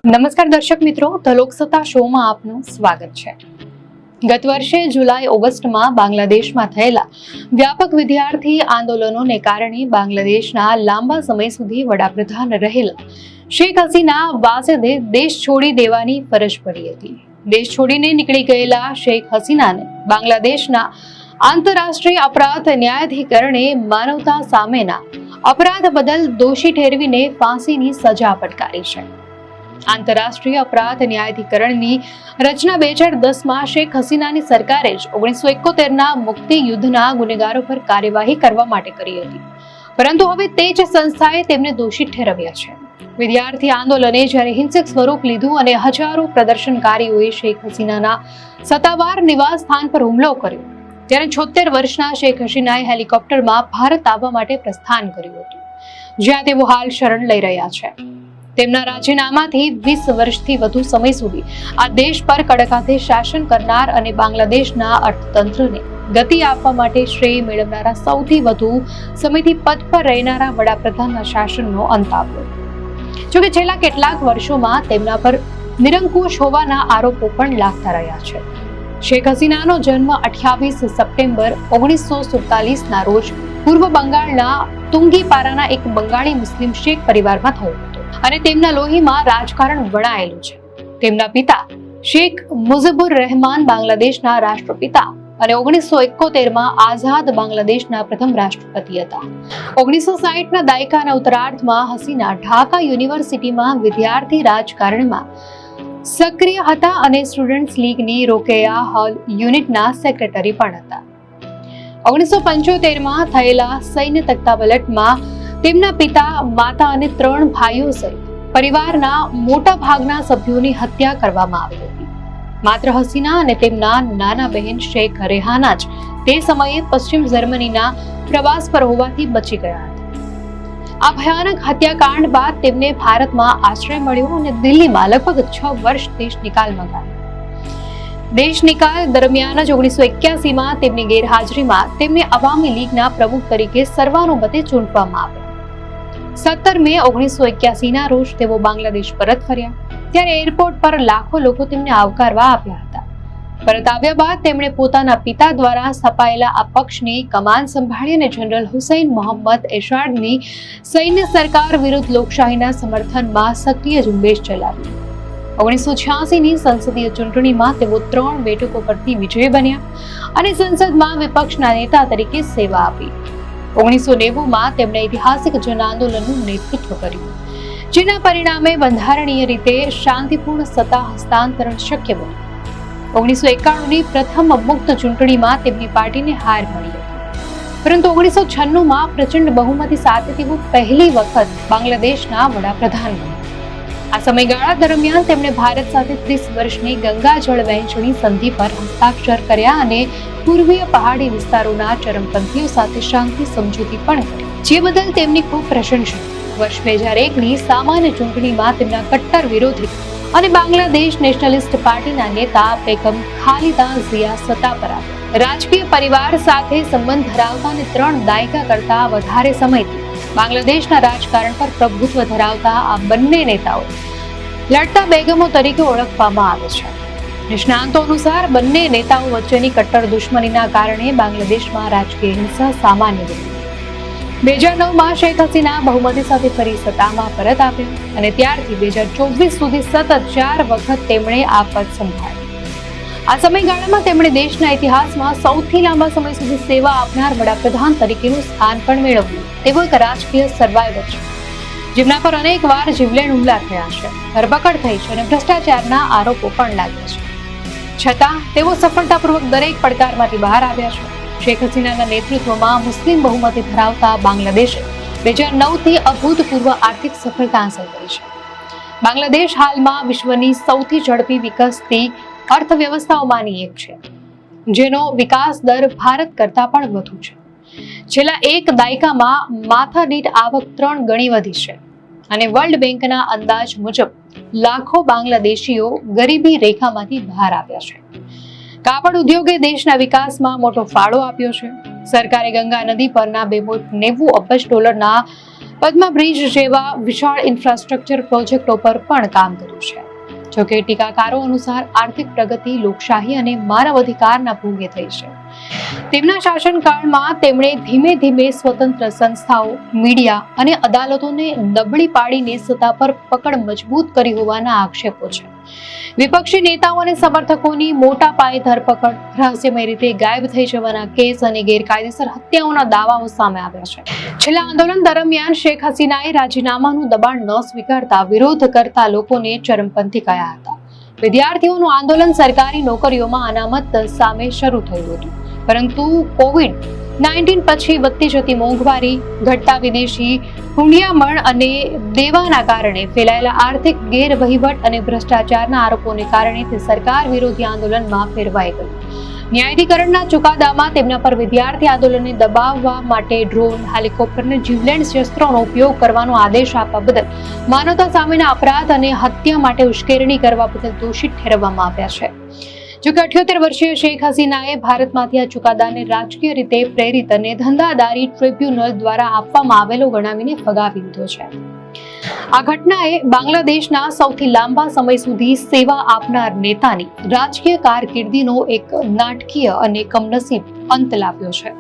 નમસ્કાર દર્શક મિત્રો, ધ લોકસત્તા શોમાં આપનું સ્વાગત છે। ગત વર્ષે જુલાઈ ઓગસ્ટમાં બાંગ્લાદેશમાં થયેલા વ્યાપક વિદ્યાર્થી આંદોલનોને કારણે બાંગ્લાદેશના લાંબા સમય સુધી વડાપ્રધાન રહેલા શેખ હસીના વાજેદે દેશ છોડી દેવાની ફરજ પડી હતી। દેશ છોડીને નીકળી ગયેલા શેખ હસીનાને બાંગ્લાદેશના આંતરરાષ્ટ્રીય અપરાધ ન્યાયાધિકરણે માનવતા સામેના અપરાધ બદલ દોષી ઠેરવીને ફાંસીની સજા ફટકારી છે। આંતરરાષ્ટ્રીય અપરાધ ન્યાયાધિકરણની રચના 2010માં શેખ હસીનાની સરકારે જ 1971ના મુક્તિ યુદ્ધના ગુનેગારો પર કાર્યવાહી કરવા માટે કરી હતી, પરંતુ હવે તે જ સંસ્થાએ તેમને દોષિત ઠેરવ્યા છે। વિદ્યાર્થી આંદોલને જ્યારે હિંસક સ્વરૂપ લીધું અને હજારો પ્રદર્શનકારીઓએ શેખ હસીનાના સત્તાવાર નિવાસ સ્થાન પર હુમલો કર્યો, ત્યારે 76 વર્ષના શેખ હસીનાએ હેલિકોપ્ટરમાં ભારત આવવા માટે પ્રસ્થાન કર્યું હતું, જ્યાં તેઓ હાલ શરણ લઈ રહ્યા છે। તેમના રાજીનામાથી 20 વર્ષથી વધુ સમય સુધી આ દેશ પર કડક હાથે શાસન કરનાર અને બાંગ્લાદેશના અર્થતંત્રને ગતિ આપવા માટે શ્રેય મેળવનારા સૌથી વધુ સમયથી પદ પર રહેનારા વડાપ્રધાનના શાસનનો અંત આવ્યો। જોકે છેલ્લા કેટલાક વર્ષોમાં તેમના પર નિરંકુશ હોવાના આરોપો પણ લાગતા રહ્યા છે। શેખ હસીનાનો જન્મ 28 સપ્ટેમ્બર 1947ના રોજ પૂર્વ બંગાળના તુંગીપારાના એક બંગાળી મુસ્લિમ શેખ પરિવારમાં થયો હતો અને તેમના લોહીમાં રાજકારણ વણાયેલું છે। તેમના પિતા શેખ મુઝિબુર રહેમાન બાંગ્લાદેશના રાષ્ટ્રપિતા અને 1971માં આઝાદ બાંગ્લાદેશના પ્રથમ રાષ્ટ્રપતિ હતા। 1960ના દાયકાના ઉત્તરાર્ધમાં હસીના ઢાકા યુનિવર્સિટીમાં વિદ્યાર્થી રાજકારણમાં સક્રિય હતા અને સ્ટુડન્ટ્સ લીગની રોકેયા હોલ યુનિટના સેક્રેટરી પણ હતા। 1975માં થયેલા સૈન્ય તખ્તાપલટમાં તેમના પિતા, માતા અને 3 ભાઈઓ સહિત પરિવારના મોટા ભાગના સભ્યોની હત્યા કરવામાં આવી હતી। માત્ર હસીના અને તેમના નાના બહેન શેખ રેહાના જ તે સમયે પશ્ચિમ જર્મનીના પ્રવાસ પર હોવાથી બચી ગયા હતા। આ ભયાનક હત્યાકાંડ બાદ તેમને ભારતમાં આશ્રય મળ્યો અને દિલ્હીમાં લગભગ 6 વર્ષ દેશ નિકાલમાં ગાળ્યા। દેશ નિકાલ દરમિયાન જ 1981માં તેમની ગેરહાજરીમાં તેમને અવામી લીગના પ્રમુખ તરીકે સર્વાનુમતે ચૂંટવામાં આવ્યા। 17 મે 1981ના રોજ તેઓ બાંગ્લાદેશ પરત ફર્યા, ત્યારે એરપોર્ટ પર લાખો લોકો તેમને આવકારવા આવ્યા હતા। પરત આવ્યા બાદ તેમણે પોતાના પિતા દ્વારા સ્થપાયેલા આ પક્ષની કમાન સંભાળી અને જનરલ હુસૈન મોહમ્મદ એરશાદની સૈન્ય સરકાર વિરુદ્ધ લોકશાહીના સમર્થનમાં સક્રિય ઝુંબેશ ચલાવી। 1986ની સંસદીય ચૂંટણીમાં તેઓ 3 બેઠકો પરથી વિજયી બન્યા અને સંસદમાં વિપક્ષના નેતા તરીકે સેવા આપી। 1990માં તેમણે ઐતિહાસિક જન આંદોલનનું નેતૃત્વ કર્યું, જેના પરિણામે બંધારણીય રીતે શાંતિપૂર્ણ સત્તા હસ્તાંતરણ શક્ય બન્યું। 1991ની પ્રથમ મુક્ત ચૂંટણીમાં તેમની પાર્ટીને હાર મળી હતી, પરંતુ 1996માં પ્રચંડ બહુમતી સાથે તેઓ પહેલી વખત બાંગ્લાદેશના વડાપ્રધાન બન્યા। આ સમયગાળા દરમિયાન તેમણે ભારત સાથે 30 વર્ષની ગંગા જળ વહેંચણી સંધિ પર હસ્તાક્ષર કર્યા અને પૂર્વીય પહાડી વિસ્તારોના ચરમપંથીઓ સાથે શાંતિ સમજૂતી પણ કરી, જે બદલ તેમની ખૂબ પ્રશંસા। વર્ષ 2001ની સામાન્ય ચૂંટણીમાં તેમના કટ્ટર વિરોધી અને બાંગ્લાદેશ નેશનલિસ્ટ પાર્ટીના નેતા બેગમ ખાલિદા ઝિયા સત્તા પર આવ્યા। રાજકીય પરિવાર સાથે સંબંધ ધરાવતા અને 3 દાયકા કરતા વધારે સમયથી બાંગ્લાદેશના રાજકારણ પર પ્રભુત્વ ધરાવતા આ બંને નેતાઓ લડતા બેગમો તરીકે ઓળખવામાં આવે છે। નિષ્ણાંતો અનુસાર બંને નેતાઓ વચ્ચેની કટ્ટર દુશ્મનીના કારણે બાંગ્લાદેશમાં રાજકીય હિંસા સામાન્ય બની। 2009માં શેખ હસીના બહુમતી સાથે ફરી સત્તામાં પરત આવ્યા અને ત્યારથી 2024 સુધી સતત 4 વખત તેમણે આ પદ સંભાળ્યું। આ સમયગાળામાં તેમણે દેશના ઇતિહાસમાં સૌથી લાંબા સમય સુધી સેવા આપનાર વડાપ્રધાન તરીકેનું સ્થાન પણ મેળવ્યું। તેઓ એક રાજકીય સર્વાઈવર છે, જેમના પર અનેક વાર જીવલેણ હુમલા થયા છે, ધરપકડ થઈ છે અને ભ્રષ્ટાચારના આરોપો પણ લાગ્યા છે, છતાં તેઓ સફળતાપૂર્વક દરેક પડકારમાંથી બહાર આવ્યા છે। શેખ હસીનાના નેતૃત્વમાં મુસ્લિમ બહુમતી ધરાવતા બાંગ્લાદેશે 2009થી અભૂતપૂર્વ આર્થિક સફળતા હાંસલ કરી છે। બાંગ્લાદેશ હાલમાં વિશ્વની સૌથી ઝડપી વિકસતી અર્થવ્યવસ્થાઓમાંની એક છે, જેનો વિકાસ દર ભારત કરતાં પણ વધુ છે। છેલ્લા 1 દાયકામાં માથાદીઠ આવક 3 ગણી વધી છે અને વર્લ્ડ બેંકના અંદાજ મુજબ લાખો બાંગ્લાદેશીઓ ગરીબી રેખામાંથી બહાર આવ્યા છે। કાપડ ઉદ્યોગે દેશના વિકાસમાં મોટો ફાળો આપ્યો છે। સરકારે ગંગા નદી પરના $290 અબજ પદ્મા બ્રિજ જેવા વિશાળ ઇન્ફ્રાસ્ટ્રક્ચર પ્રોજેક્ટો પર પણ કામ કર્યું છે. જોકે ટીકાકારો અનુસાર આર્થિક પ્રગતિ લોકશાહી અને માનવ અધિકારના ભોગે થઈ છે. તેમના શાસનકાળમાં તેમણે ધીમે ધીમે સ્વતંત્ર સંસ્થાઓ, મીડિયા અને અદાલતોને નબળી પાડીને સત્તા પર પકડ મજબૂત કરી હોવાના આક્ષેપો છે. વિપક્ષી નેતાઓ અને સમર્થકોની મોટા પાયે ધરપકડ, રહસ્યમય રીતે ગાયબ થઈ જવાના કેસ અને ગેરકાયદેસર હત્યાઓના દાવાઓ સામે આવ્યા છે. છેલ્લા આંદોલન દરમિયાન શેખ હસીનાએ રાજીનામાનું દબાણ ન સ્વીકારતા વિરોધ કરતા લોકોને ચરમપંથી કહ્યા હતા. વિદ્યાર્થીઓનું આંદોલન સરકારી નોકરીઓમાં અનામત સામે શરૂ થયું હતું, પરંતુ કોવિડ-19 પછી વધતી જતી મોંઘવારી, ઘટતા વિદેશી હુંડિયામણ અને દેવાના કારણે ફેલાયેલા આર્થિક ગેરવહીવટ અને ભ્રષ્ટાચારના આરોપોને કારણે તે સરકાર વિરોધી આંદોલનમાં ફેરવાઈ ગયું. ન્યાયાધિકરણના ચુકાદામાં તેમના પર વિદ્યાર્થી આંદોલનને દબાવવા માટે ડ્રોન, હેલિકોપ્ટર અને જીવલેણ શસ્ત્રોનો ઉપયોગ કરવાનો આદેશ આપવા બદલ માનવતા સામેના અપરાધ અને હત્યા માટે ઉશ્કેરણી કરવા બદલ દોષિત ઠેરવવામાં આવ્યા છે. જોકે 78 વર્ષીય શેખ હસીનાએ ભારતમાંથી આ ચુકાદાને રાજકીય રીતે પ્રેરિત અને ધંધાદારી ટ્રિબ્યુનલ દ્વારા આપવામાં આવેલો ગણાવીને ફગાવી દીધો છે. આ ઘટનાએ બાંગ્લાદેશના સૌથી લાંબા સમય સુધી સેવા આપનાર નેતાની રાજકીય કારકિર્દીનો એક નાટકીય અને કમનસીબ અંત લાવ્યો છે.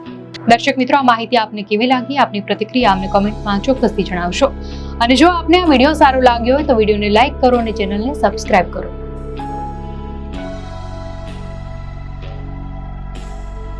દર્શક મિત્રો, આ માહિતી આપને કેવી લાગી? આપની પ્રતિક્રિયા અમને કોમેન્ટમાં ચોક્કસથી જણાવશો. અને જો આપને આ વિડીયો સારો લાગ્યો હોય તો વિડીયોને લાઈક કરો અને ચેનલને સબસ્ક્રાઇબ કરો.